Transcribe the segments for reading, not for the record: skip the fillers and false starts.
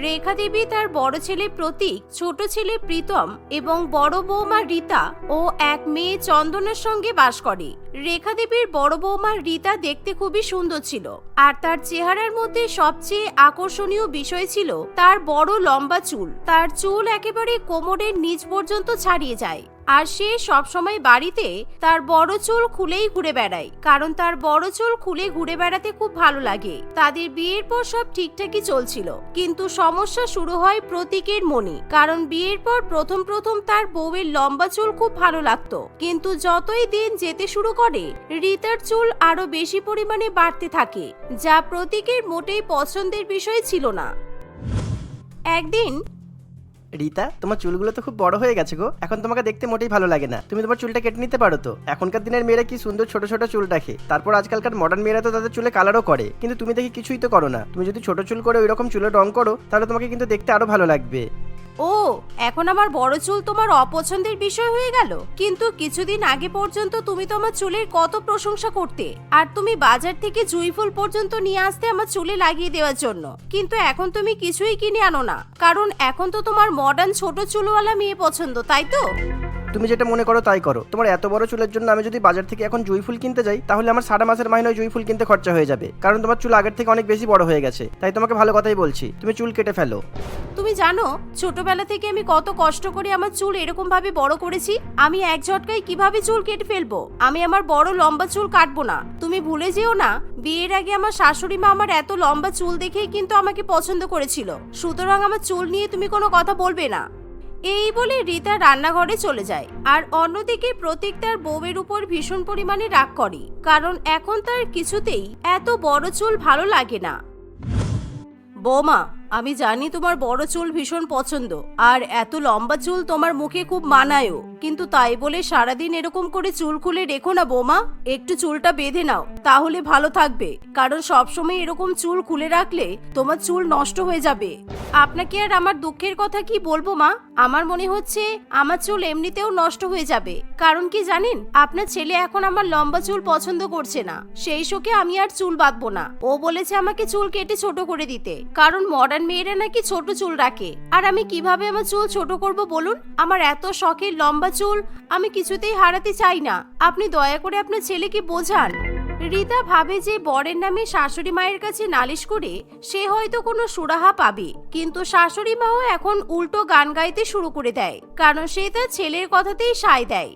রেখা দেবী তার বড় ছেলে প্রতীক, ছোট ছেলে প্রীতম এবং বড় বৌমা রীতা ও এক মেয়ে চন্দনের সঙ্গে বাস করে। রেখা দেবীর বড় বৌমা রীতা দেখতে খুবই সুন্দর ছিল, আর তার চেহারার মধ্যে সবচেয়ে আকর্ষণীয় বিষয় ছিল তার বড় লম্বা চুল। তার চুল একেবারে কোমরের নিচ পর্যন্ত ছাড়িয়ে যায়, আর সে সবসময় বাড়িতে তার বড় চুল খুলেই ঘুরে বেড়ায়, কারণ তার বড় চুল খুলে ঘুরে বেড়াতে খুব ভালো লাগে। তাদের বিয়ের পর সব ঠিকঠাকই চলছিল, কিন্তু সমস্যা শুরু হয় প্রতীকের মনে, কারণ বিয়ের পর প্রথম প্রথম তার বউয়ের লম্বা চুল খুব ভালো লাগতো, কিন্তু যতই দিন যেতে শুরু করে রীতার চুল আরো বেশি পরিমাণে বাড়তে থাকে, যা প্রতীকের মোটেই পছন্দের বিষয় ছিল না। একদিন, রীতা, তোমার চুলগুলো তো খুব বড় হয়ে গেছে গো, এখন তোমাকে দেখতে মোটেই ভালো লাগে না। তুমি তোমার চুলটা কেটে নিতে পারো তো। এখনকার দিনের মেয়েরা কি সুন্দর ছোট ছোট চুল রাখে, তারপর আজকালকার মডার্ন মেয়েরা তো তাদের চুলে কালারও করে, কিন্তু তুমি দেখি কিছুই তো করো না। তুমি যদি ছোট চুল করে ওই রকম চুলের রং করো, তাহলে তোমাকে কিন্তু দেখতে আরো ভালো লাগবে। ও, এখন আমার বড় চুল তোমার অপছন্দের বিষয় হয়ে গেল? কিন্তু কিছুদিন আগে পর্যন্ত তুমি তো আমার চুলের কত প্রশংসা করতে, আর তুমি বাজার থেকে জুঁই ফুল পর্যন্ত নিয়ে আসতে আমার চুলে লাগিয়ে দেওয়ার জন্য, কিন্তু এখন তুমি কিছুই কিনে আনো না, কারণ এখন তো তোমার মডার্ন ছোট চুলওয়ালা মেয়ে পছন্দ, তাই তো? তুমি যেটা মনে করো তাই করো। তোমার এত বড় চুলের জন্য আমি যদি বাজার থেকে এখন জুঁই ফুল কিনতে যাই, তাহলে আমার সারা মাসের মাইনে জুঁই ফুল কিনতে খরচা হয়ে যাবে, কারণ তোমার চুল আগের থেকে অনেক বেশি বড় হয়ে গেছে। তাই তোমাকে ভালো কথাই বলছি, তুমি চুল কেটে ফেলো। তুমি জানো ছোটবেলা থেকে আমি কত কষ্ট করে আমার চুল এরকম ভাবে বড় করেছি। আমি এক ঝটকায় কিভাবে চুল কেটে ফেলবো? আমি আমার বড় লম্বা চুল কাটবো না। তুমি ভুলে যেও না, বিয়ের আগে আমার শাশুড়ি মা আমার এত লম্বা চুল দেখেই কিন্তু আমাকে পছন্দ করেছিল, সুতরাং আমার চুল নিয়ে তুমি কোনো কথা বলবে না। এই বলে রীতা রান্নাঘরে চলে যায়, আর অন্যদিকে প্রতীক তার বউয়ের উপর ভীষণ পরিমাণে রাগ করে, কারণ এখন তার কিছুতেই এত বড় চুল ভালো লাগে না। বৌমা, আমি জানি তোমার বড় চুল ভীষণ পছন্দ, আর এত লম্বা চুল তোমার মুখে খুব মানায়ও, কিন্তু তাই বলে সারাদিন এরকম করে চুল খুলে রেখো না বৌমা। একটু চুলটা বেঁধে নাও, তাহলে ভালো থাকবে, কারণ সবসময় এরকম চুল খুলে রাখলে তোমার চুল নষ্ট হয়ে যাবে। আপনাকে আর আমার দুঃখের কথা কি বলবো মা, আমার মনে হচ্ছে আমার চুল এমনিতেও নষ্ট হয়ে যাবে, কারণ কি জানেন, আপনার ছেলে এখন আমার লম্বা চুল পছন্দ করছে না, সেই শোকে আমি আর চুল বাঁধবো না। ও বলেছে আমাকে চুল কেটে ছোট করে দিতে, কারণ মডার্ন মেয়েরা নাকি ছোট চুল রাখে, আর আমি কিভাবে আমার চুল ছোট করব বলুন? আমার এত শখের লম্বা চুল আমি কিছুতেই হারাতে চাই না, আপনি দয়া করে আপনার ছেলেকে বোঝান। রীতা ভাবে যে বরের নামে শাশুড়ি মায়ের কাছে নালিশ করে সে হয়তো কোনো সুরাহা পাবে, কিন্তু শাশুড়ি মাও এখন উল্টো গান গাইতে শুরু করে দেয়, কারণ সে তার ছেলের কথাতেই সায় দেয়।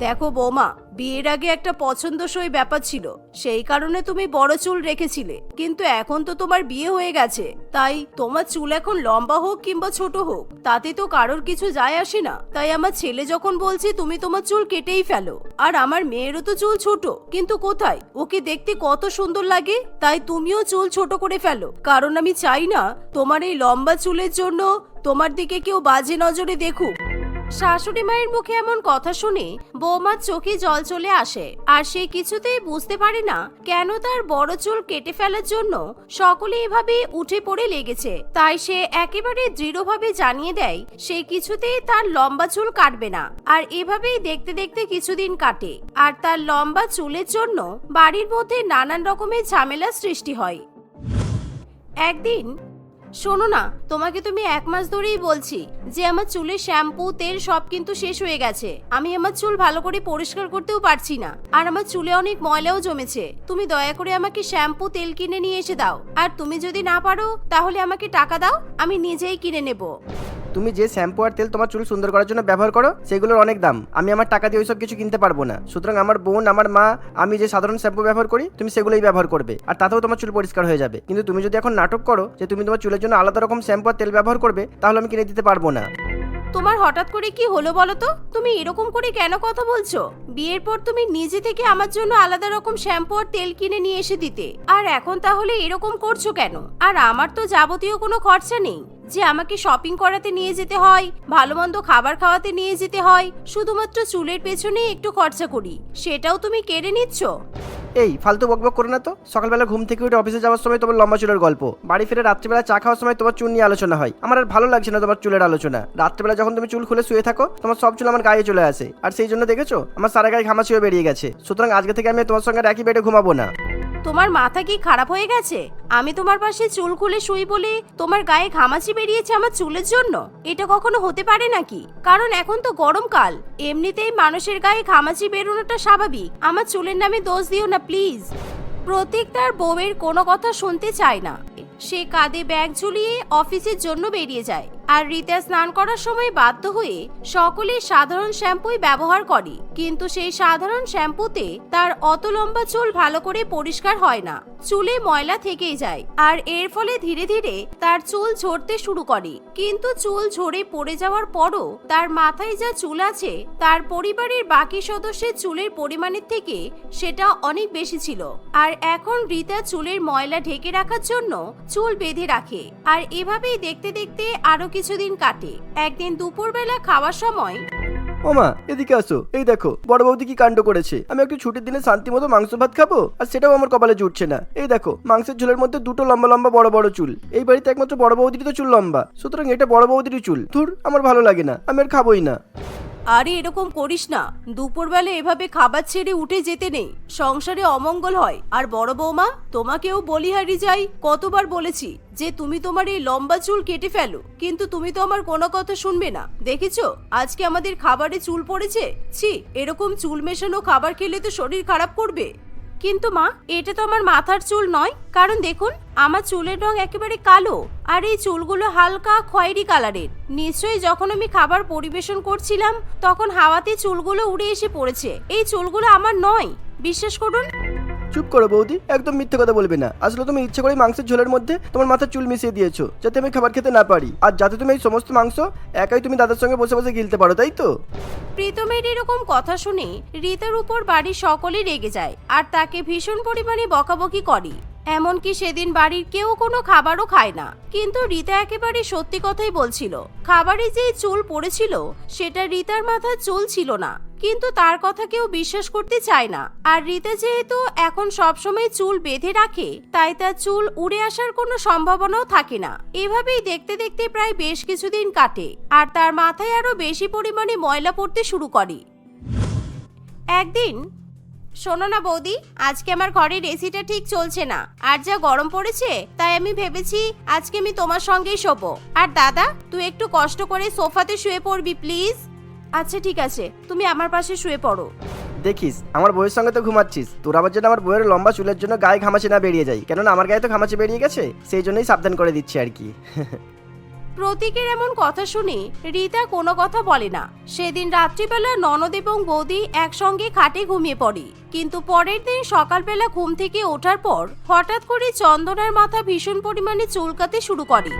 দেখো বৌমা, বিয়ের আগে একটা পছন্দসই ব্যাপার ছিল, সেই কারণে তুমি বড় চুল রেখেছিলে, কিন্তু এখন তো তোমার বিয়ে হয়ে গেছে, তাই তোমার চুল এখন লম্বা হোক কিংবা ছোট হোক তাতে তো কারোর কিছু যায় আসে না। তাই আমার ছেলে যখন বলছে তুমি তোমার চুল কেটেই ফেলো, আর আমার মেয়েরও তো চুল ছোট, কিন্তু কোথায়, ওকে দেখতে কত সুন্দর লাগে, তাই তুমিও চুল ছোট করে ফেলো, কারণ আমি চাই না তোমার এই লম্বা চুলের জন্য তোমার দিকে কেউ বাজে নজরে দেখুক। শাশুড়ি মায়ের মুখে এমন কথা শুনে বৌমার চোখে জল চলে আসে, আর সে কিছুতেই বুঝতে পারে না কেন তার বড় চুল কেটে ফেলার জন্য সকলে এভাবে উঠে পড়ে লেগেছে। তাই সে একেবারে দৃঢ়ভাবে জানিয়ে দেয় সে কিছুতেই তার লম্বা চুল কাটবে না। আর এভাবেই দেখতে দেখতে কিছুদিন কাটে, আর তার লম্বা চুলের জন্য বাড়ির মধ্যে নানান রকমের ঝামেলা সৃষ্টি হয়। একদিন, শোনো না, তোমাকে তুমি 1 মাস ধরেই বলছি যে আমার চুলের শ্যাম্পু তেল সব কিন্তু শেষ হয়ে গেছে, আমি আমার চুল ভালো করে পরিষ্কার করতেও পারছি না, আর আমার চুলে অনেক ময়লাও জমেছে। তুমি দয়া করে আমাকে শ্যাম্পু তেল কিনে নিয়ে এসে দাও, আর তুমি যদি না পারো তাহলে আমাকে টাকা দাও, আমি নিজেই কিনে নেব। তুমি যে শ্যাম্পু আর তেল তোমার চুল সুন্দর করার জন্য ব্যবহার করো সেগুলোর অনেক দাম, আমি আমার টাকা দিয়ে ওইসব কিছু কিনতে পারবো না। সুতরাং আমার বোন, আমার মা, আমি যে সাধারণ শ্যাম্পু ব্যবহার করি তুমি সেগুলোই ব্যবহার করবে, আর তাতেও তোমার চুল পরিষ্কার হয়ে যাবে। কিন্তু তুমি যদি এখন নাটক করো যে তুমি তোমার চুলের জন্য আলাদা রকম শ্যাম্পু আর তেল ব্যবহার করবে, তাহলে আমি কিনে দিতে পারবো না। তোমার হঠাৎ করে কি হলো বলো তো? তুমি এরকম করে কেন কথা বলছো? বিয়ের পর তুমি নিজে থেকে আমার জন্য আলাদা রকম শ্যাম্পু আর তেল কিনে নিয়ে এসে দিতে, আর এখন তাহলে এরকম করছো কেন? আর আমার তো যাবতীয় কোনো খরচা নেই যে আমাকে শপিং করাতে নিয়ে যেতে হয়, ভালো মন্দ খাবার খাওয়াতে নিয়ে যেতে হয়, শুধুমাত্র চুলের পেছনে একটু খরচা করি, সেটাও তুমি কেড়ে নিচ্ছ। এই ফালতু বকবক করো না তো। সকালবেলা ঘুম থেকে উঠে অফিসে যাওয়ার সময় তোমার লম্বা চুলের গল্প, বাড়ি ফিরে রাত্রিবেলা চা খাওয়ার সময় তোমার চুল নিয়ে আলোচনা হয়, আমার আর ভালো লাগছে না তোমার চুলের আলোচনা। রাত্রিবেলা যখন তুমি চুল খুলে শুয়ে থাকো তোমার সব চুল আমার গায়ে চলে আসে, আর সেই জন্য দেখেছো আমার সারা গায়ে ঘামাচিও বেরিয়ে গেছে। সুতরাং আজকে থেকে আমি তোমার সঙ্গে একই বেডে ঘুমাবো না। তোমার মাথা কি খারাপ হয়ে গেছে? আমি তোমার পাশে চুল খুলে শুই বলে তোমার গায়ে ঘামাচি বেরিয়েছে আমার চুলের জন্য? এটা কখনো হতে পারে নাকি? কারণ এখন তো গরমকাল, এমনিতেই মানুষের গায়ে ঘামাচি বেরোনোটা স্বাভাবিক। আমার চুলের নামে দোষ দিও না প্লিজ। প্রতীক তার বউয়ের কোনো কথা শুনতে চায় না। সে কাঁধে ব্যাগ ঝুলিয়ে অফিসের জন্য বেরিয়ে যায়। আর রিতা স্নান করার সময় বাধ্য হয়ে সকলে সাধারণ শ্যাম্পুই ব্যবহার করে, কিন্তু সেই সাধারণ শ্যাম্পুতে তার অত লম্বা চুল ভালো করে পরিষ্কার হয় না, চুলে ময়লা থেকেই যায়। আর এর ফলে ধীরে ধীরে তার চুল ঝরতে শুরু করে। কিন্তু চুল ঝরে পড়ে যাওয়ার পরও তার মাথায় যা চুল আছে তার পরিবারের বাকি সদস্যের চুলের পরিমাণের থেকে সেটা অনেক বেশি ছিল। আর এখন রিতা চুলের ময়লা ঢেকে রাখার জন্য চুল বেঁধে রাখে। আর এভাবেই দেখতে দেখতে আরো কিছুদিন কাটে। একদিন দুপুরবেলা খাওয়ার সময়, ওমা এদিকে আসো, এই দেখো বড় বৌদি কি কাণ্ড করেছে। আমি একটু ছুটির দিনে শান্তি মতো মাংস ভাত খাবো, আর সেটাও আমার কপালে জুটছে না। এই দেখো মাংসের ঝোলের মধ্যে দুটো লম্বা লম্বা বড় বড় চুল। এই বাড়িতে একমাত্র বড় বৌদিরই তো চুল লম্বা, সুতরাং এটা বড় বৌদিরই চুল। ধুর, আমার ভালো লাগে না, আমি আর খাবোই না। আরে এরকম করিস না, দুপুরবেলা এভাবে খাবার ছেড়ে উঠে যেতে নেই, সংসারে অমঙ্গল হয়। আর বড় বৌমা, তোমাকেও বলিহারি যাই কতবার বলেছি যে তুমি তোমার এই লম্বা চুল কেটে ফেলো, কিন্তু তুমি তো আমার কোনো কথা শুনবে না। দেখেছো আজকে আমাদের খাবারে চুল পড়েছে। ছি, এরকম চুল মেশানো খাবার খেলে তো শরীর খারাপ করবে। কিন্তু মা, এটা তো আমার মাথার চুল নয়, কারণ দেখুন আমার চুলের রং একেবারে কালো, আর এই চুলগুলো হালকা খয়েরি কালারের। নিশ্চয়ই যখন আমি খাবার পরিবেশন করছিলাম তখন হাওয়াতে চুলগুলো উড়ে এসে পড়েছে। এই চুলগুলো আমার নয়, বিশ্বাস করুন। চুপ করো বৌদি, একদম মিথ্যে কথা বলবে না। আসলে তুমি ইচ্ছে করে মাংসের ঝোলের মধ্যে তোমার মাথার চুল মিশিয়ে দিয়েছো যাতে আমি খাবার খেতে না পারি, আর যাতে তুমি এই সমস্ত মাংস একাই তুমি দাদার সঙ্গে বসে বসে গিলতে পারো, তাই তো? প্রীতমের এরকম কথা শুনে রিতার উপর বাড়ির সকলেই রেগে যায় আর তাকে ভীষণ পরিমাণে বকাবকি করে। এমনকি সেদিন বাড়ির কেউ কোনো খাবারও খায় না। কিন্তু রিতা একেবারে সত্যি কথাই বলছিল। খাবারে যে চুল পড়েছিল সেটা রিতার মাথার চুল ছিল না, কিন্তু তার কথা কেউ বিশ্বাস করতে চায় না। আর রিতা যেহেতু এখন সবসময় চুল বেঁধে রাখে, তাই তার চুল উড়ে আসার কোনো সম্ভাবনাও থাকে না। এভাবেই দেখতে দেখতে প্রায় বেশ কিছুদিন কাটে, আর তার মাথায় আরো বেশি পরিমাণে ময়লা পড়তে শুরু করে। একদিন, শোনো না বৌদি, আজকে আমার ঘরের এসিটা ঠিক চলছে না, আর যা গরম পড়েছে তাই আমি ভেবেছি আজকে আমি তোমার সঙ্গেই শোবো। আর দাদা, তুই একটু কষ্ট করে সোফাতে শুয়ে পড়বি প্লিজ। আচ্ছা ঠিক আছে, তুমি আমার পাশে শুয়ে পড়ো। দেখিস আমার বউয়ের সঙ্গে তো ঘুমাচ্ছিস, তোর আবার যেন আমার বউয়ের লম্বা চুলের জন্য গায়ে ঘামাচি না বেরিয়ে যায়, কেননা আমার গায়ে তো ঘামাচি বেরিয়ে গেছে, সেই জন্যই সাবধান করে দিচ্ছি আর কি। প্রতীকের এমন কথা শুনে রিতা কোনো কথা বলে না। সেদিন রাত্রিবেলা ননদ এবং বৌদি একসঙ্গে খাটে ঘুমিয়ে পড়ে। কিন্তু পরের দিন সকালবেলা ঘুম থেকে ওঠার পর হঠাৎ করে চন্দনার মাথা ভীষণ পরিমাণে চুলকাতে শুরু করে।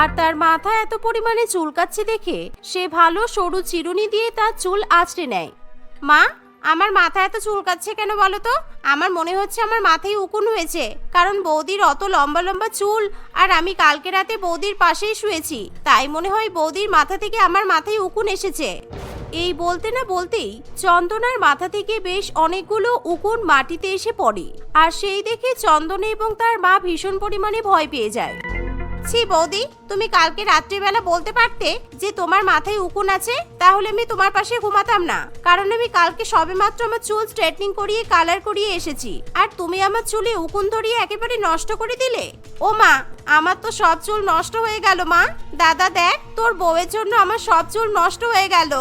আর তার মাথা এত পরিমাণে চুলকাচ্ছে দেখে সে ভালো সরু চিরুনি দিয়ে তার চুল আঁচড়ে নেয়। মা, আমার মাথা এত চুলকাচ্ছে কেন বলো তো? আমার মনে হচ্ছে আমার মাথায় উকুন হয়েছে, কারণ বৌদির অত লম্বা লম্বা চুল, আর আমি কালকে রাতে বৌদির পাশেই শুয়েছি, তাই মনে হয় বৌদির মাথা থেকে আমার মাথায় উকুন এসেছে। এই বলতে না বলতেই চন্দনার মাথা থেকে বেশ অনেকগুলো উকুন মাটিতে এসে পড়ে। আর সেই দেখে চন্দনা এবং তার মা ভীষণ পরিমাণে ভয় পেয়ে যায়। ছি বৌদি, তুমি কালকে রাত্রিবেলা বলতে পারতে যে তোমার মাথায় উকুন আছে, তাহলে আমি তোমার পাশে ঘুমাতাম না। কারণ আমি কালকে সবেমাত্র আমার চুল স্ট্রেটনিং করিয়ে কালার করিয়ে এসেছি, আর তুমি আমার চুলে উকুন ধরিয়ে একেবারে নষ্ট করে দিলে। ও মা, আমার তো সব চুল নষ্ট হয়ে গেল মা। দাদা দেখ, তোর বউয়ের জন্য আমার সব চুল নষ্ট হয়ে গেল।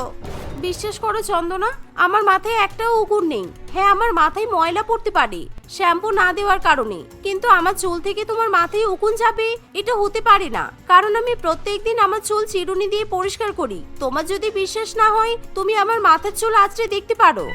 বিশ্বাস করো চন্দনা, আমার মাথায় একটাও উকুন নেই। হ্যাঁ, আমার মাথায় ময়লা পড়তে পারে শ্যাম্পু না দেওয়ার কারণে, কিন্তু আমার চুল থেকে তোমার মাথায় উকুন যাবে এটা হতে পারে না, কারণ আমি প্রত্যেকদিন আমার চুল চিরুনি দিয়ে পরিষ্কার করি। তোমার যদি বিশ্বাস না হয় তুমি আমার মাথার চুল আঁচড়ে দেখতে পারো।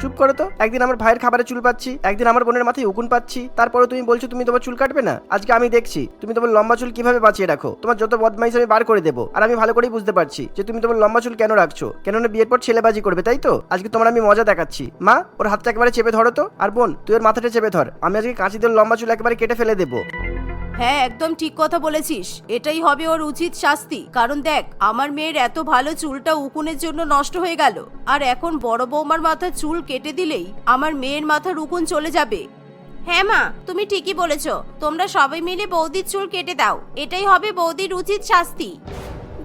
চুপ করো তো, একদিন আমার ভাইয়ের খাবারে চুল পাচ্ছি, একদিন আমার বোনের মাথায় উকুন পাচ্ছি, তারপরে তুমি বলছো তুমি তোমার চুল কাটবে না। আজকে আমি দেখছি তুমি তোমার লম্বা চুল কিভাবে বাঁচিয়ে রাখো। তোমার যত বদমাইশ আমি বার করে দেবো। আর আমি ভালো করেই বুঝতে পারছি যে তুমি তোমার লম্বা চুল কেন রাখছো, কেননা বিয়ের পর ছেলেবাজি করবে, তাই তো? আজকে তোমার আমি মজা দেখাচ্ছি। মা, ওর হাতটা একেবারে চেপে ধরো তো, আর বোন তুই ওর মাথাটা চেপে ধর। আমি আজকে কাঁচি দিয়ে লম্বা চুল একেবারে কেটে ফেলে দেবো। হ্যাঁ, একদম ঠিক কথা বলেছিস, এটাই হবে ওর উচিত শাস্তি। কারণ দেখ, আমার মেয়ের এত ভালো চুলটা উকুনের জন্য নষ্ট হয়ে গেল, আর এখন বড় বৌমার মাথার চুল কেটে দিলেই আমার মেয়ের মাথার উকুন চলে যাবে। হ্যাঁ মা, তুমি ঠিকই বলেছ, তোমরা সবাই মিলে বৌদির চুল কেটে দাও, এটাই হবে বৌদির উচিত শাস্তি।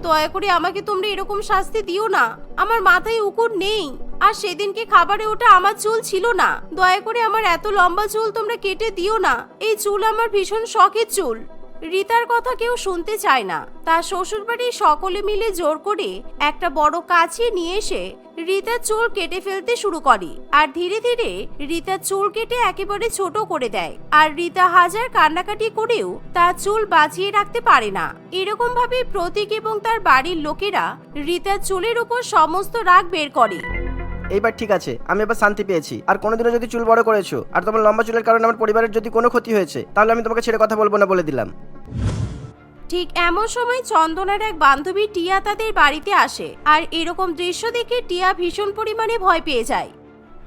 দয়া করে আমাকে তোমরা এরকম শাস্তি দিও না। আমার মাথায় উকুন নেই, আর সেদিনকে খাবারে ওটা আমার চুল ছিল না। দয়া করে আমার এত লম্বা চুল তোমরা কেটে দিও না। এই চুল আমার ভীষণ শখের চুল। রিতার কথা কেউ শুনতে চায় না। তার শ্বশুরবাড়ির সকলে মিলে জোর করে একটা বড় কাঁচি নিয়ে এসে রিতার চুল কেটে ফেলতে শুরু করে। আর ধীরে ধীরে রিতার চুল কেটে একেবারে ছোট করে দেয়। আর রিতা হাজার কান্নাকাটি করেও তার চুল বাঁচিয়ে রাখতে পারে না। এরকম ভাবে প্রতীক এবং তার বাড়ির লোকেরা রিতার চুলের উপর সমস্ত রাগ বের করে। এইবার ঠিক আছে, আমি এবার শান্তি পেয়েছি। আর কোনোদিনও যদি চুল বড় করেছো আর তোমার লম্বা চুলের কারণে আমার পরিবারের যদি কোনো ক্ষতি হয়েছে, তাহলে আমি তোমাকে ছেড়ে কথা বলবো না বলে দিলাম। ঠিক এমন সময় চন্দনার এক বান্ধবী টিয়া তাদের বাড়িতে আসে। আর এরকম দৃশ্য দেখে টিয়া ভীষণ পরিমাণে ভয় পেয়ে যায়।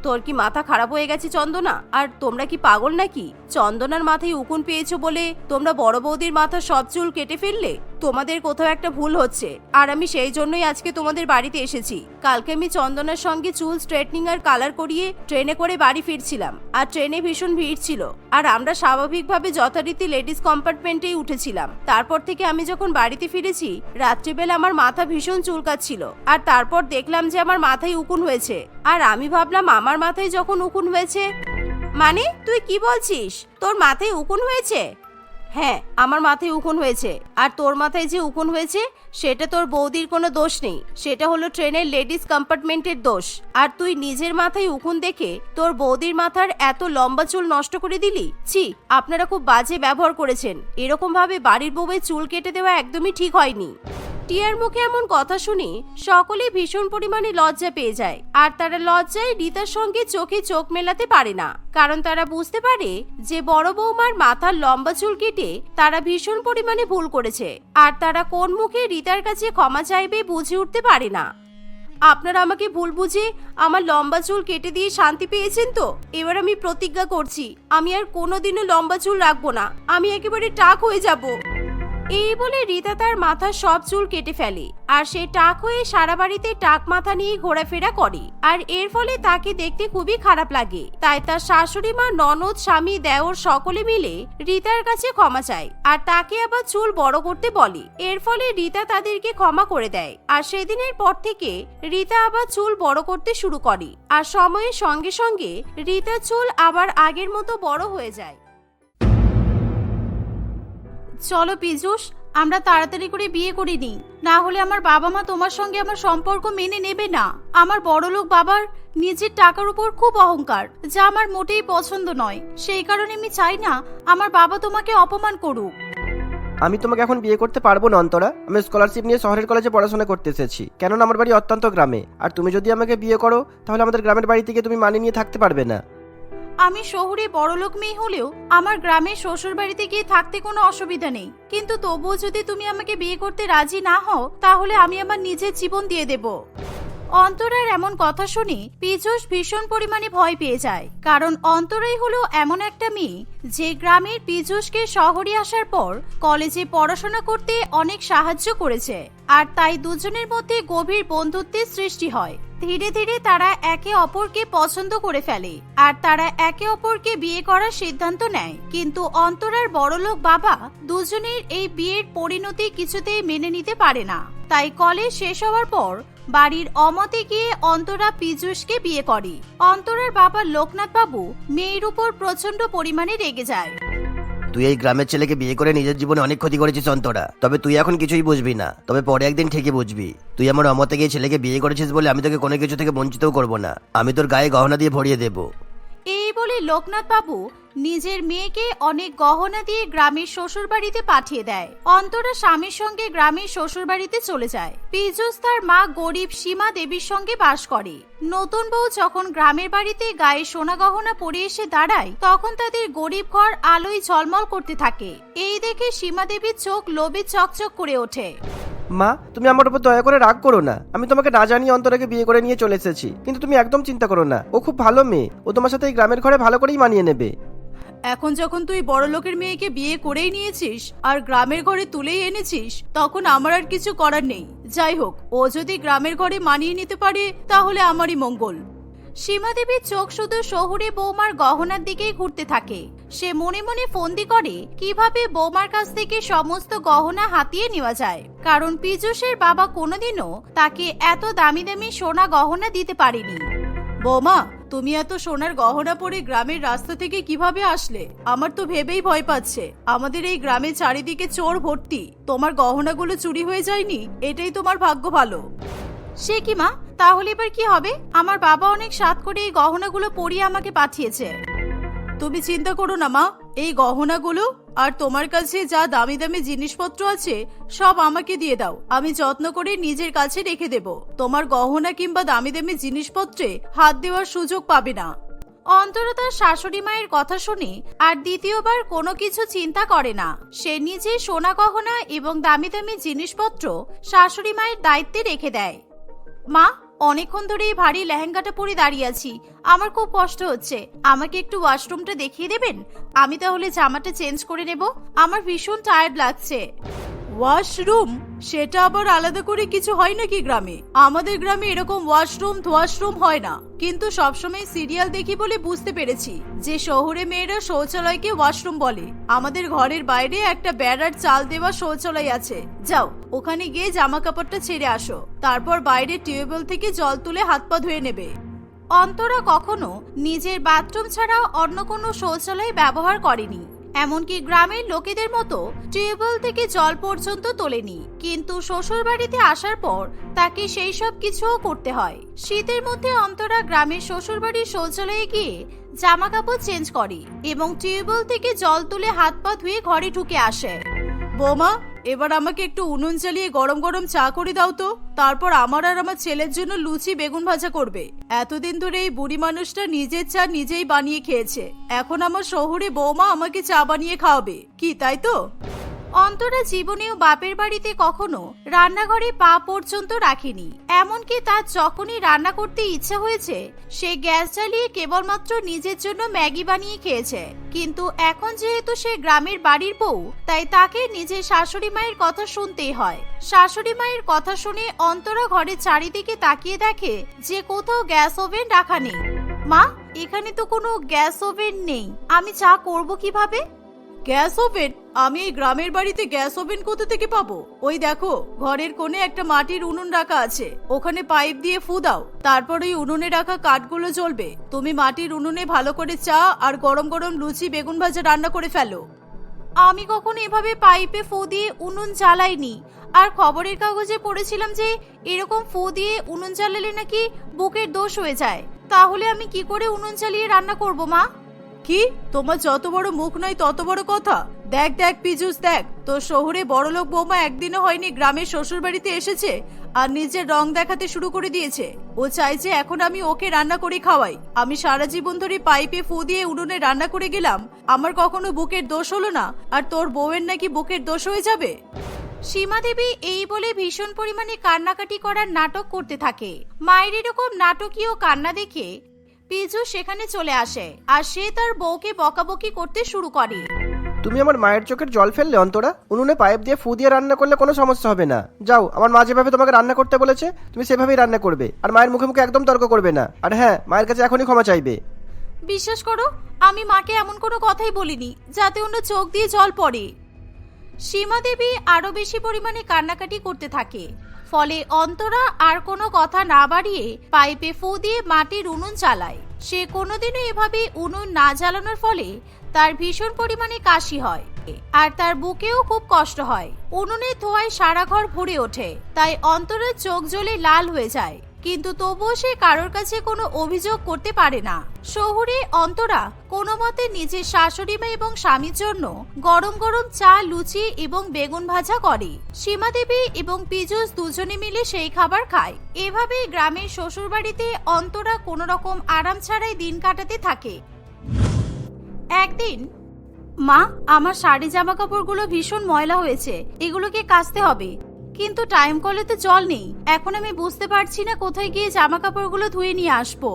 তোর কি মাথা খারাপ হয়ে গেছে চন্দনা? আর তোমরা কি পাগল নাকি? চন্দনার মাথায় উকুন পেয়েছো বলে তোমরা বড় বৌদির মাথার সব চুল কেটে ফেললে? তোমাদের কোথাও একটা ভুল হচ্ছে। আর আমি সেই জন্যই আজকে তোমাদের বাড়িতে এসেছি। কালকে আমি চন্দনার সঙ্গে চুল স্ট্রেটনিং আর কালার করিয়ে ট্রেনে করে বাড়ি ফিরছিলাম। আর ট্রেনে ভীষণ ভিড় ছিল। আর আমরা স্বাভাবিকভাবে যথারীতি লেডিস কম্পার্টমেন্টেই উঠেছিলাম। তারপর থেকে আমি যখন বাড়িতে ফিরেছি, রাত্রিবেলা আমার মাথা ভীষণ চুলকাচ্ছিল। আর তারপর দেখলাম যে আমার মাথায় উকুন হয়েছে। আর আমি ভাবলাম আমার মাথায় যখন উকুন হয়েছে। মানে তুই কি বলছিস? তোর মাথায় উকুন হয়েছে? হ্যাঁ, আমার মাথায় উকুন হয়েছে। আর তোর মাথায় যে উকুন হয়েছে সেটা তোর বৌদির কোনো দোষ নেই। সেটা হলো ট্রেনের লেডিস কম্পার্টমেন্টের দোষ। আর তুই নিজের মাথায় উকুন দেখে তোর বৌদির মাথার এত লম্বা চুল নষ্ট করে দিলি। ছি, আপনারা খুব বাজে ব্যবহার করেছেন। এরকম ভাবে বাড়ির বউয়ের চুল কেটে দেওয়া একদমই ঠিক হয়নি। টিয়ার মুখে এমন কথা শুনে সকলে ভীষণ পরিমাণে লজ্জা পেয়ে যায়। আর তারা লজ্জায় রিতার সঙ্গে চোখে চোখ মেলাতে পারে না। কারণ তারা বুঝতে পারে যে বড় বৌমার মাথার লম্বা চুল কেটে তারা ভীষণ পরিমাণে ভুল করেছে। আর তারা কোন মুখে রিতার কাছে ক্ষমা চাইবে বুঝে উঠতে পারে না। আপনারা আমাকে ভুল বুঝে আমার লম্বা চুল কেটে দিয়ে শান্তি পেয়েছেন তো? এবার আমি প্রতিজ্ঞা করছি আমি আর কোনোদিনও লম্বা চুল রাখবো না। আমি একেবারে টাক হয়ে যাব। এই বলে রিতা তার মাথার সব চুল কেটে ফেলে। আর সে টাক হয়ে সারা বাড়িতে টাক মাথা নিয়ে ঘোরাফেরা করে। আর এর ফলে তাকে দেখতে খুবই খারাপ লাগে। তাই তার শাশুড়ি মা, ননদ, স্বামী, দেওর সকলে মিলে রিতার কাছে ক্ষমা চায়। আর তাকে আবার চুল বড় করতে বলে। এর ফলে রিতা তাদেরকে ক্ষমা করে দেয়। আর সেদিনের পর থেকে রিতা আবার চুল বড় করতে শুরু করে। আর সময়ের সঙ্গে সঙ্গে রিতার চুল আবার আগের মতো বড় হয়ে যায়। চলো পীযূষ, আমরা তাড়াতাড়ি করে বিয়ে করে নিই। না হলে আমার বাবা মা তোমার সঙ্গে আমার সম্পর্ক মেনে নেবে না। আমার বড়লোক বাবার নিজের টাকার উপর খুব অহংকার, যা আমার মোটেই পছন্দ নয়। সেই কারণে আমি চাই না আমার বাবা তোমাকে অপমান করুক। আমি তোমাকে এখন বিয়ে করতে পারবো না অন্তরা। আমি স্কলারশিপ নিয়ে শহরের কলেজে পড়াশোনা করতে এসেছি, কেননা আমার বাড়ি অত্যন্ত গ্রামে। আর তুমি যদি আমাকে বিয়ে করো তাহলে আমাদের গ্রামের বাড়ি থেকে তুমি মানিয়ে নিয়ে থাকতে পারবে না। আমি শহরে বড়লোক মেয়ে হলেও আমার গ্রামের শ্বশুর বাড়িতে গিয়ে থাকতে কোনো অসুবিধা নেই। কিন্তু তবুও যদি তুমি আমাকে বিয়ে করতে রাজি না হও, তাহলে আমি আমার নিজের জীবন দিয়ে দেব। অন্তরার এমন কথা শুনে পীযূষ ভীষণ পরিমাণে ভয় পেয়ে যায়। কারণ অন্তরাই হলো এমন একটা মেয়ে যে গ্রামের পীযূষকে শহরে আসার পর কলেজে পড়াশোনা করতে অনেক সাহায্য করেছে। আর তাই দুজনের মধ্যে গভীর বন্ধুত্বের সৃষ্টি হয়। ধীরে ধীরে তারা একে অপরকে পছন্দ করে ফেলে। আর তারা একে অপরকে বিয়ে করার সিদ্ধান্ত নেয়। কিন্তু অন্তরার বড়লোক বাবা দুজনের এই বিয়ের পরিণতি কিছুতেই মেনে নিতে পারে না। তাই কলেজ শেষ হওয়ার পর বাড়ির অমতে গিয়ে অন্তরা পীযূষকে বিয়ে করে। অন্তরার বাবা লোকনাথ বাবু মেয়ের উপর প্রচন্ড পরিমাণে রেগে যায়। তুই এই গ্রামের ছেলেকে বিয়ে করে নিজের জীবনে অনেক ক্ষতি করেছিস অন্তরা। তবে তুই এখন কিছুই বুঝবি না, তবে পরে একদিন ঠিকই বুঝবি। তুই আমার অমতে গিয়ে ছেলেকে বিয়ে করেছিস বলে আমি তোকে কোনো কিছু থেকে বঞ্চিতও করবো না। আমি তোর গায়ে গহনা দিয়ে ভরিয়ে দেবো। এই বলে লোকনাথ বাবু নিজের মেয়েকে অনেক গহনা দিয়ে গ্রামের শ্বশুর বাড়িতে পাঠিয়ে দেয়। অন্তরা স্বামীর সঙ্গে গ্রামের শ্বশুর বাড়িতে চলে যায়। পীযূষ তার মা গরিব সীমা দেবীর সঙ্গে বাস করে। নতুন বউ যখন গ্রামের বাড়িতে গায়ে সোনা গহনা পরে এসে দাঁড়ায়, তখন তাদের গরিব ঘর আলোয় ঝলমল করতে থাকে। এই দেখে সীমা দেবীর চোখ লোভে চকচক করে ওঠে। মা, তুমি আমার উপর দয়া করে রাগ করো না। আমি তোমাকে না জানিয়ে অন্তরাকে বিয়ে করে নিয়ে চলে এসেছি। কিন্তু তুমি একদম চিন্তা করো না, ও খুব ভালো মেয়ে। ও তোমার সাথে এই গ্রামের ঘরে ভালো করেই মানিয়ে নেবে। এখন যখন তুই বড় লোকের মেয়েকে বিয়ে করেই নিয়েছিস আর গ্রামের ঘরে তুলেই এনেছিস, তখন আমার আর কিছু করার নেই। যাই হোক, ও যদি গ্রামের ঘরে মানিয়ে নিতে পারে তাহলে আমারই মঙ্গল। সীমা দেবীর চোখ শুধু শহুরে বৌমার গহনার দিকেই ঘুরতে থাকে। সে মনে মনে ফন্দি করে কিভাবে বৌমার কাছ থেকে সমস্ত গহনা হাতিয়ে নেওয়া যায়, কারণ পীযূষের বাবা কোনোদিনও তাকে এত দামি দামি সোনা গহনা দিতে পারেনি। বৌমা, তুমি এত সোনার গহনা পরে গ্রামের রাস্তা থেকে কিভাবে আসলে? আমার তো ভেবেই ভয় পাচ্ছে। আমাদের এই গ্রামের চারিদিকে চোর ভর্তি, তোমার গহনাগুলো চুরি হয়ে যায়নি? এটাই তোমার ভাগ্য ভালো। সে কি মা, তাহলে এবার কি হবে? আমার বাবা অনেক সাধ করে এই গহনাগুলো পরিয়ে আমাকে পাঠিয়েছে। তুমি চিন্তা করো না মা, এই গহনাগুলো আর তোমার কাছে যা দামি দামি জিনিসপত্র আছে সব আমাকে দিয়ে দাও, আমি যত্ন করে নিজের কাছে রেখে দেব। তোমার গহনা কিংবা দামি দামি জিনিসপত্রে হাত দেওয়ার সুযোগ পাবে না। অন্তরা তার শাশুড়ি মায়ের কথা শুনে আর দ্বিতীয়বার কোনো কিছু চিন্তা করে না। সে নিজে সোনা গহনা এবং দামি দামি জিনিসপত্র শাশুড়ি মায়ের দায়িত্বে রেখে দেয়। মা, অনেকক্ষণ ধরে এই ভারী লেহেঙ্গাটা পরে দাঁড়িয়ে আছি, আমার খুব কষ্ট হচ্ছে। আমাকে একটু ওয়াশরুমটা দেখিয়ে দেবেন? আমি তাহলে জামাটা চেঞ্জ করে নেব, আমার ভীষণ টায়ার্ড লাগছে। ওয়াশরুম? সেটা আবার আলাদা করে কিছু হয় নাকি গ্রামে? আমাদের গ্রামে এরকম ওয়াশরুম হয় না, কিন্তু সবসময় সিরিয়াল দেখি বলে বুঝতে পেরেছি যে শহরে মেয়েরা শৌচালয়কে ওয়াশরুম বলে। আমাদের ঘরের বাইরে একটা বেড়ার চাল দেওয়া শৌচালয় আছে, যাও ওখানে গিয়ে জামা কাপড়টা ছেড়ে আসো, তারপর বাইরে টিউবওয়েল থেকে জল তুলে হাত পা ধুয়ে নেবে। অন্তরা কখনো নিজের বাথরুম ছাড়া অন্য কোনো শৌচালয় ব্যবহার করেনি, এমনকি গ্রামের লোকেদের মতো টিউবওয়েল থেকে জল পর্যন্ত তোলেনি। কিন্তু শ্বশুর বাড়িতে আসার পর তাকে সেই সব কিছুও করতে হয়। শীতের মধ্যে অন্তরা গ্রামের শ্বশুর বাড়ির শৌচালয়ে গিয়ে জামা কাপড় চেঞ্জ করে এবং টিউবওয়েল থেকে জল তুলে হাত পা ধুয়ে ঘরে ঢুকে আসে। বৌমা, এবার আমাকে একটু উনুন জ্বালিয়ে গরম গরম চা করে দাও তো, তারপর আমার আর আমার ছেলের জন্য লুচি বেগুন ভাজা করবে। এতদিন ধরে এই বুড়ি মানুষটা নিজের চা নিজেই বানিয়ে খেয়েছে, এখন আমার শহুরে বৌমা আমাকে চা বানিয়ে খাওয়াবে কি, তাই তো? অন্তরা জীবনেও বাপের বাড়িতে কখনো রান্নাঘরে পা পর্যন্ত রাখেনি, এমনকি তার যখনই রান্না করতে ইচ্ছা হয়েছে সে গ্যাস জ্বালিয়ে কেবলমাত্র নিজের জন্য ম্যাগি বানিয়ে খেয়েছে। কিন্তু এখন যেহেতু সে গ্রামের বাড়ির বউ, তাই তাকে নিজের শাশুড়ি মায়ের কথা শুনতেই হয়। শাশুড়ি মায়ের কথা শুনে অন্তরা ঘরের চারিদিকে তাকিয়ে দেখে যে কোথাও গ্যাস ওভেন রাখা নেই। মা, এখানে তো কোনো গ্যাস ওভেন নেই, আমি চা করব কিভাবে? Gas oven? আমি এই গ্রামের বাড়িতে গ্যাস ওভেন কোথা থেকে পাবো? ওই দেখো, ঘরের কোণে একটা মাটির উনুন রাখা আছে, ওখানে পাইপ দিয়ে ফু দাও, তারপর ওই উনুনে রাখা কাঠগুলো জ্বলবে। তুমি মাটির উনুনে ভালো করে চা আর গরম গরম লুচি বেগুন ভাজা রান্না করে ফেলো। আমি কখনো এভাবে পাইপে ফু দিয়ে উনুন জ্বালাইনি, আর খবরের কাগজে পড়েছিলাম যে এরকম ফু দিয়ে উনুন জ্বালালে নাকি বুকের দোষ হয়ে যায়। তাহলে আমি কি করে উনুন জ্বালিয়ে রান্না করব মা? কি, তোমার যত বড় মুখ নয় তত বড় কথা? দেখ দেখ পীযূষ, দেখ তোর শহরে বড়লোক বৌমা একদিনও হয়নি গ্রামের শ্বশুর বাড়িতে এসেছে আর নিজের রং দেখাতে শুরু করে দিয়েছে। ও চাইছে এখন আমি ওকে রান্না করে খাওয়াই। আমি সারা জীবন ধরে পাইপে ফু দিয়ে উনুনে রান্না করে গেলাম, আমার কখনো বুকের দোষ হলো না, আর তোর বউয়ের নাকি বুকের দোষ হয়ে যাবে? সীমা দেবী এই বলে ভীষণ পরিমাণে কান্নাকাটি করার নাটক করতে থাকে। মায়ের এরকম নাটকীয় কান্না দেখে পীযূষ সেখানে চলে আসে আর সে তার বউকে বকাবকি করতে শুরু করে। তুমি আমার মায়ের চোখের জল ফেললে অন্তরা। উনুনে পাইপ দিয়ে ফু দিয়ে রান্না করলে কোনো সমস্যা হবে না। যাও, আমার মা যেভাবে তোমাকে রান্না করতে বলেছে তুমি সেভাবেই রান্না করবে, আর মায়ের মুখে মুখে একদম তর্ক করবে না। আর হ্যাঁ, মায়ের কাছে এখনই ক্ষমা চাইবে। বিশ্বাস করো, আমি মাকে এমন কোনো কথাই বলিনি যাতে অন্য চোখ দিয়ে জল পড়ে। সীমা দেবী আরো বেশি পরিমাণে কান্নাকাটি করতে থাকে, ফলে অন্তরা আর কোনো কথা না বাড়িয়ে পাইপে ফু দিয়ে মাটির উনুন চালায়। সে কোনোদিনও এভাবে উনুন না জ্বালানোর ফলে তার ভীষণ পরিমাণে কাশি হয় আর তার বুকেও খুব কষ্ট হয়। উনুনের ধোঁয়ায় সারা ঘর ভরে ওঠে, তাই অন্তরার চোখ জ্বলে লাল হয়ে যায়, কিন্তু তবুও সে কারোর কাছে কোনো অভিযোগ করতে পারে না। শহুরে অন্তরা কোনো মতে নিজের শাশুড়ি মা এবং স্বামীর জন্য গরম গরম চা, লুচি এবং বেগুন ভাজা করে। সীমা দেবী এবং পীযূষ দুজনে মিলে সেই খাবার খায়। এভাবেই গ্রামের শ্বশুর বাড়িতে অন্তরা কোনো রকম আরাম ছাড়াই দিন কাটাতে থাকে। একদিন, মা, আমার শাড়ি জামা কাপড়গুলো ভীষণ ময়লা হয়েছে, এগুলোকে কাচতে হবে, কিন্তু টাইম কলে তো জল নেই। এখন আমি বুঝতে পারছি না কোথায় গিয়ে জামা কাপড়গুলো ধুয়ে নিয়ে আসবো।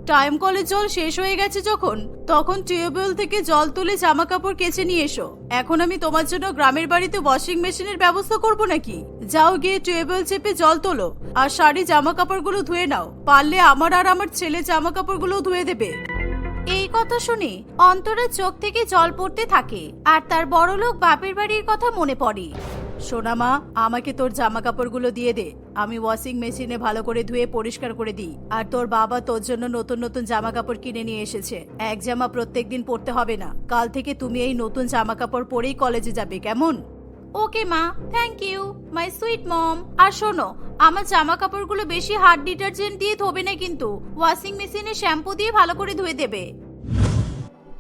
টাইম কলের জল শেষ হয়ে গেছে যখন, তখন টিউবওয়েল থেকে জল তুলে জামা কাপড় কেচে নিয়ে এসো। এখন আমি তোমার জন্য গ্রামের বাড়িতে ওয়াশিং মেশিনের ব্যবস্থা করব নাকি? যাও গিয়ে টিউবওয়েল চেপে জল তোলো আর শাড়ি জামা কাপড়গুলো ধুয়ে নাও। পারলে আমার আর আমার ছেলে জামা কাপড়গুলো ধুয়ে দেবে। এই কথা শুনে অন্তরা চোখ থেকে জল পড়তে থাকে আর তার বড়লোক বাপের বাড়ির কথা মনে পড়ে। সোনা মা, আমাকে তোর জামা কাপড়গুলো দিয়ে দে, আমি ওয়াশিং মেশিনে ভালো করে ধুয়ে পরিষ্কার করে দিই। আর তোর বাবা তোর জন্য নতুন নতুন জামা কাপড় কিনে নিয়ে এসেছে। এক জামা প্রত্যেকদিন পরতে হবে না, কাল থেকে তুমি এই নতুন জামা কাপড় পরেই কলেজে যাবে, কেমন? ওকে মা, thank you my sweet mom. আর শোনো, আমার জামা কাপড়গুলো বেশি হার্ড ডিটারজেন্ট দিয়ে ধোবে না কিন্তু, ওয়াশিং মেশিনে শ্যাম্পু দিয়ে ভালো করে ধুয়ে দেবে।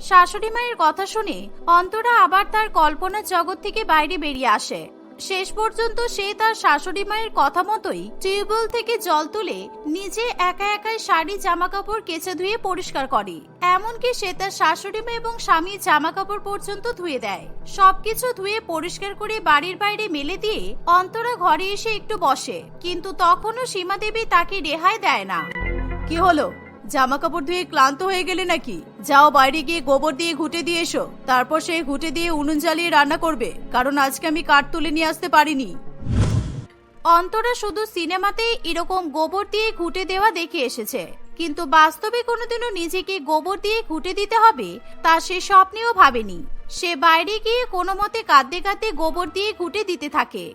শাশুড়ি মায়ের কথা শুনে অন্তরা আবার তার কল্পনার জগৎ থেকে বাইরে বেরিয়ে আসে। শেষ পর্যন্ত সে তার শাশুড়ি মায়ের কথা মতোই টিউবওয়েল থেকে জল তুলে নিজে একা একাই শাড়ি জামা কাপড় কেচে ধুয়ে পরিষ্কার করে। এমনকি সে তার শাশুড়ি মা এবং স্বামীর জামা কাপড় পর্যন্ত ধুয়ে দেয়। সবকিছু ধুয়ে পরিষ্কার করে বাড়ির বাইরে মেলে দিয়ে অন্তরা ঘরে এসে একটু বসে, কিন্তু তখনও সীমা দেবী তাকে রেহাই দেয় না। কি হলো, জামা কাপড় ধুয়ে ক্লান্ত হয়ে গেলে নাকি? যাও বাইরে গিয়ে গোবর দিয়ে ঘুটে দিয়ে এসো, তারপর সেই ঘুটে দিয়ে উনুন জ্বালিয়ে রান্না করবে, কারণ আজকে আমি কাঠ তুলে নিয়ে আসতে পারিনি। অন্তরা শুধু সিনেমাতেই এরকম গোবর দিয়ে ঘুটে দেওয়া দেখে এসেছে, কিন্তু বাস্তবে কোনোদিনও নিজেকে গোবর দিয়ে ঘুটে দিতে হবে তা সে স্বপ্নেও ভাবেনি। সে বাইরে গিয়ে কোনো মতে কাঁদতে কাঁদতে গোবর দিয়ে ঘুটে দিতে থাকে।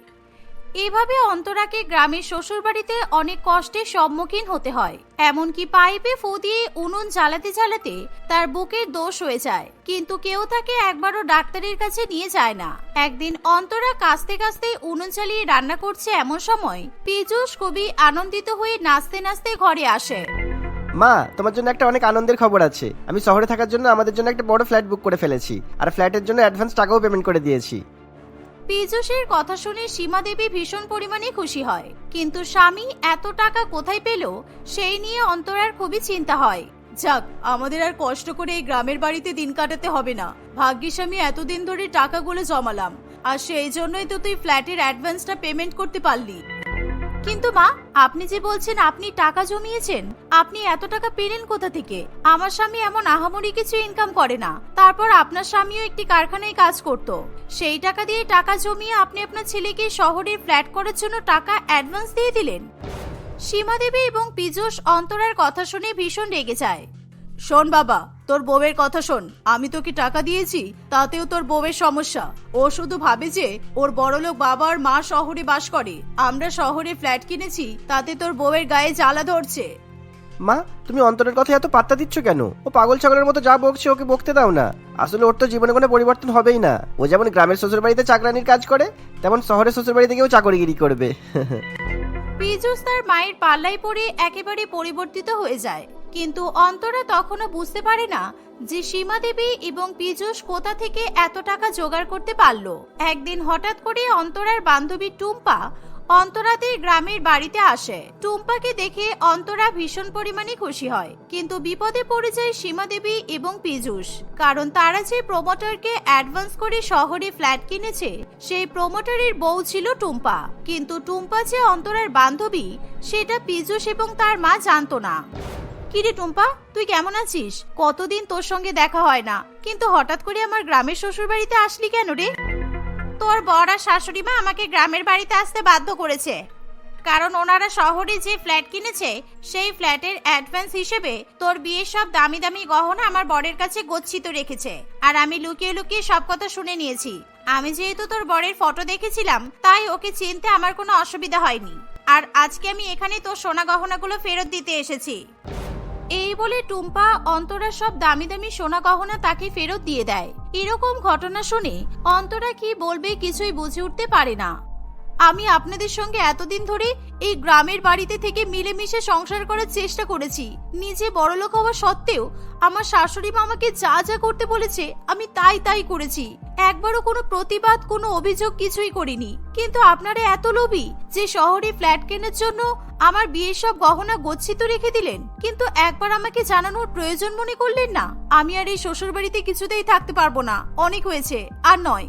এভাবে অন্তরাকে গ্রামের শ্বশুরবাড়িতে অনেক কষ্টের সম্মুখীন হতে হয়। এমনকি পাইপে ফু দিয়ে উনুন জ্বালাতে জ্বালাতে তার বুকের দোষ হয়ে যায়, কিন্তু কেউ তাকে একবারও ডাক্তারের কাছে নিয়ে যায় না। একদিন অন্তরা কাঁচতে কাঁচতে উনুন চালিয়ে রান্না করছে, এমন সময় পীযূষ খুবই আনন্দিত হয়ে নাচতে নাচতে ঘরে আসে। মা, তোমার জন্য একটা অনেক আনন্দের খবর আছে। আমি শহরে থাকার জন্য আমাদের জন্য একটা বড় ফ্ল্যাট বুক করে ফেলেছি, আর ফ্ল্যাটের জন্য অ্যাডভান্স টাকাও পেমেন্ট করে দিয়েছি। পীযূষের কথা শুনে সীমা দেবী ভীষণ পরিমাণে খুশি হয়, কিন্তু স্বামী এত টাকা কোথায় পেল সেই নিয়ে অন্তরার খুবই চিন্তা হয়। যাক, আমাদের আর কষ্ট করে এই গ্রামের বাড়িতে দিন কাটাতে হবে না। ভাগ্যিস আমি এতদিন ধরে টাকাগুলো জমালাম, আর সেই জন্যই তো তুই ফ্ল্যাটের অ্যাডভান্সটা পেমেন্ট করতে পারলি। কিন্তু মা, আপনি যে বলছেন আপনি টাকা জমিয়েছেন, আপনি এত টাকা পেলেন কোথা থেকে? আমার স্বামী এমন আহামরি কিছু ইনকাম করে না। তারপর আপনার স্বামীও একটি কারখানায় কাজ করত, সেই টাকা দিয়ে টাকা জমিয়ে আপনি আপনার ছেলেকে শহরের ফ্ল্যাট করার জন্য টাকা অ্যাডভান্স দিয়ে দিলেন। সীমা দেবী এবং পীযূষ অন্তরার কথা শুনে ভীষণ রেগে যায়। শোন বাবা, তোর বউয়ের কথা শোন। আমি তোকে টাকা দিয়েছি, তাতেও তোর বউয়ের সমস্যা। ও শুধু ভাবে যে ওর বড়লোক বাবা আর মা শহরে বাস করে, আমরা শহরে ফ্ল্যাট কিনেছি, তাতে তোর বউয়ের গায়ে জ্বালা ধরছে। মা, তুমি অন্তরের কথা এত পাত্তা দিচ্ছ কেন? ও পাগল ছাগলের মতো যা বকছে ওকে বকতে দাও না। আসলে ওর তো জীবনে কোনো পরিবর্তন হবেই না। ও যেমন গ্রামের শ্বশুরবাড়িতে চাকরানির কাজ করে, তেমন শহরের শ্বশুরবাড়িতে গিয়েও চাকরিগিরি করবে। পীযূষ তার মায়ের পাল্লায় পড়ে একেবারে পরিবর্তিত হয়ে যায়, কিন্তু অন্তরা তখনও বুঝতে পারে না যে সীমা দেবী এবং পীযূষ কোথা থেকে এত টাকা জোগাড় করতে পারলো। একদিন হঠাৎ করে অন্তরার বান্ধবী টুম্পা অন্তরাদের গ্রামের বাড়িতে আসে। টুম্পাকে দেখে অন্তরা ভীষণ পরিমাণে খুশি হয়, কিন্তু বিপদে পড়ে যায় সীমা দেবী এবং পীযূষ, কারণ তারা যে প্রমোটারকে অ্যাডভান্স করে শহরে ফ্ল্যাট কিনেছে সেই প্রমোটারের বউ ছিল টুম্পা। কিন্তু টুম্পা যে অন্তরার বান্ধবী সেটা পীযূষ এবং তার মা জানতো না। কিরে টুম্পা, তুই কেমন আছিস? কতদিন তোর সঙ্গে দেখা হয় না, কিন্তু হঠাৎ করে আমার গ্রামের শ্বশুর বাড়িতে আসলি কেন রে? তোর বড় আর শাশুড়ি মা আমাকে গ্রামের বাড়িতে আসতে বাধ্য করেছে, কারণ ওনারা শহরে যে ফ্ল্যাট কিনেছে সেই ফ্ল্যাটের অ্যাডভান্স হিসেবে তোর বিয়ের সব দামি দামি গহনা আমার বরের কাছে গচ্ছিত রেখেছে। আর আমি লুকিয়ে লুকিয়ে সব কথা শুনে নিয়েছি। আমি যেহেতু তোর বরের ফটো দেখেছিলাম, তাই ওকে চিনতে আমার কোনো অসুবিধা হয়নি। আর আজকে আমি এখানে তোর সোনা গহনাগুলো ফেরত দিতে এসেছি। এই বলে টুম্পা অন্তরার সব দামি দামি সোনা গহনা তাকে ফেরত দিয়ে দেয়। এরকম ঘটনা শুনে অন্তরা কি বলবে কিছুই বুঝে উঠতে পারে না। আমি আপনাদের সঙ্গে এতদিন ধরে এই গ্রামের বাড়িতে থেকে মিলেমিশে সংসার করার চেষ্টা করেছি। নিজে বড়লোক হওয়া সত্ত্বেও আমার শাশুড়ি মা আমাকে যা যা করতে বলেছে আমি তাই তাই করেছি। একবারও কোনো প্রতিবাদ, কোনো অভিযোগ কিছুই করিনি। কিন্তু আপনারা এত লোভী যে শহরে ফ্ল্যাট কেনার জন্য আমার বিয়ের সব গহনা গচ্ছিত রেখে দিলেন, কিন্তু একবার আমাকে জানানোর প্রয়োজন মনে করলেন না। আমি আর এই শ্বশুর বাড়িতে কিছুতেই থাকতে পারবো না, অনেক হয়েছে, আর নয়।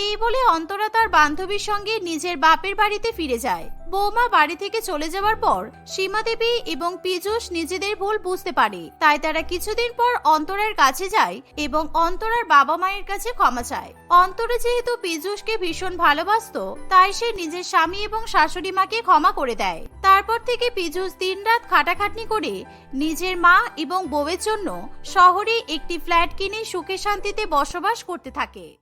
এই বলে অন্তরা তার বান্ধবীর সঙ্গে নিজের বাপের বাড়িতে ফিরে যায়। বৌমা বাড়ি থেকে চলে যাওয়ার পর সীমা দেবী এবং পীযূষ নিজেদের ভুল বুঝতে পারে। তাই তারা কিছুদিন পর অন্তরার কাছে যায় এবং অন্তরার বাবা মায়ের কাছে ক্ষমা চায়। অন্তরা যেহেতু পীযূষকে ভীষণ ভালোবাসতো, তাই সে নিজের স্বামী এবং শাশুড়ি মাকে ক্ষমা করে দেয়। তারপর থেকে পীযূষ দিনরাত খাটাখাটনি করে নিজের মা এবং বউয়ের জন্য শহরে একটি ফ্ল্যাট কিনে সুখে শান্তিতে বসবাস করতে থাকে।